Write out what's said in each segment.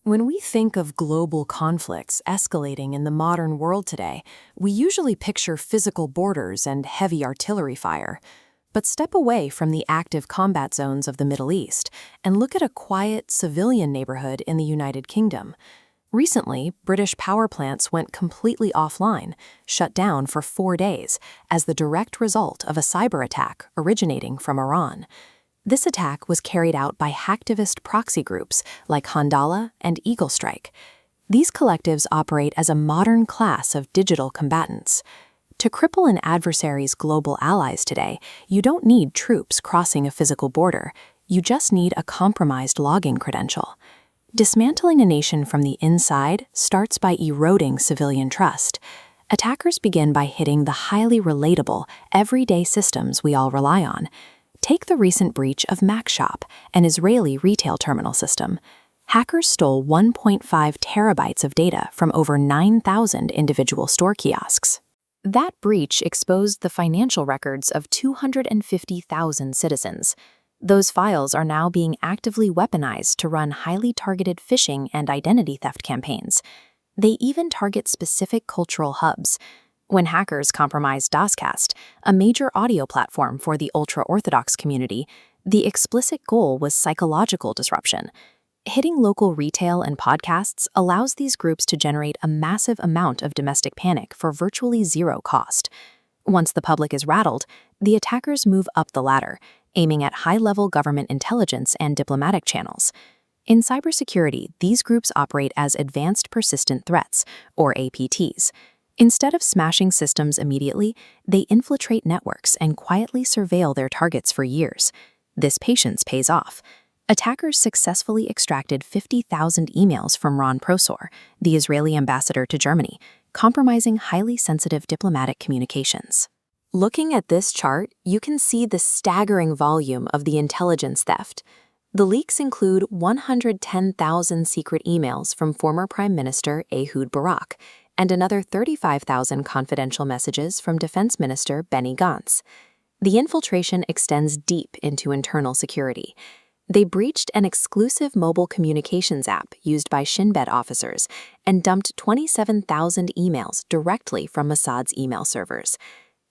When we think of global conflicts escalating in the modern world today, we usually picture physical borders and heavy artillery fire. But step away from the active combat zones of the Middle East and look at a quiet civilian neighborhood in the United Kingdom. Recently, British power plants went completely offline, shut down for 4 days, as the direct result of a cyber attack originating from Iran. This attack was carried out by hacktivist proxy groups like Handala and Eagle Strike. These collectives operate as a modern class of digital combatants. To cripple an adversary's global allies today, you don't need troops crossing a physical border. You just need a compromised login credential. Dismantling a nation from the inside starts by eroding civilian trust. Attackers begin by hitting the highly relatable, everyday systems we all rely on. Take the recent breach of MacShop, an Israeli retail terminal system. Hackers stole 1.5 terabytes of data from over 9,000 individual store kiosks. That breach exposed the financial records of 250,000 citizens. Those files are now being actively weaponized to run highly targeted phishing and identity theft campaigns. They even target specific cultural hubs. When hackers compromised DOScast, a major audio platform for the ultra-Orthodox community, the explicit goal was psychological disruption. Hitting local retail and podcasts allows these groups to generate a massive amount of domestic panic for virtually zero cost. Once the public is rattled, the attackers move up the ladder, aiming at high-level government intelligence and diplomatic channels. In cybersecurity, these groups operate as advanced persistent threats, or APTs. Instead of smashing systems immediately, they infiltrate networks and quietly surveil their targets for years. This patience pays off. Attackers successfully extracted 50,000 emails from Ron Prosor, the Israeli ambassador to Germany, compromising highly sensitive diplomatic communications. Looking at this chart, you can see the staggering volume of the intelligence theft. The leaks include 110,000 secret emails from former Prime Minister Ehud Barak, and another 35,000 confidential messages from Defense Minister Benny Gantz. The infiltration extends deep into internal security. They breached an exclusive mobile communications app used by Shin Bet officers and dumped 27,000 emails directly from Mossad's email servers.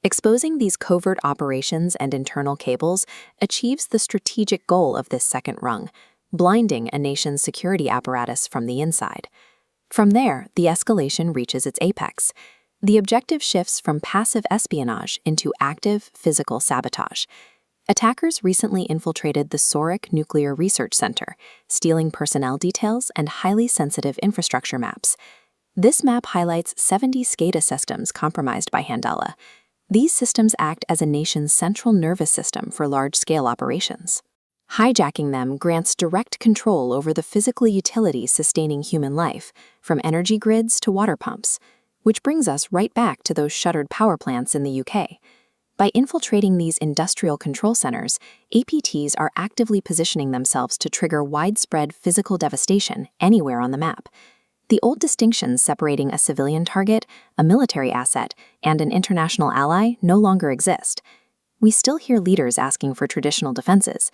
Exposing these covert operations and internal cables achieves the strategic goal of this second rung, blinding a nation's security apparatus from the inside. From there, the escalation reaches its apex. The objective shifts from passive espionage into active, physical sabotage. Attackers recently infiltrated the Sorek Nuclear Research Center, stealing personnel details and highly sensitive infrastructure maps. This map highlights 70 SCADA systems compromised by Handala. These systems act as a nation's central nervous system for large-scale operations. Hijacking them grants direct control over the physical utilities sustaining human life, from energy grids to water pumps, which brings us right back to those shuttered power plants in the UK. By infiltrating these industrial control centers, APTs are actively positioning themselves to trigger widespread physical devastation anywhere on the map. The old distinctions separating a civilian target, a military asset, and an international ally no longer exist. We still hear leaders asking for traditional defenses.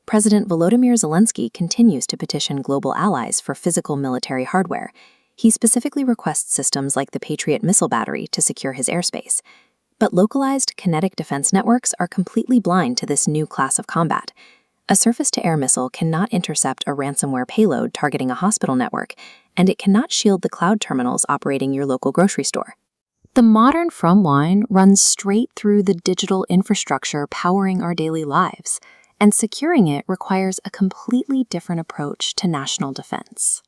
President Volodymyr Zelensky continues to petition global allies for physical military hardware. He specifically requests systems like the Patriot missile battery to secure his airspace. But localized kinetic defense networks are completely blind to this new class of combat. A surface-to-air missile cannot intercept a ransomware payload targeting a hospital network, and it cannot shield the cloud terminals operating your local grocery store. The modern Frontline runs straight through the digital infrastructure powering our daily lives, and securing it requires a completely different approach to national defense.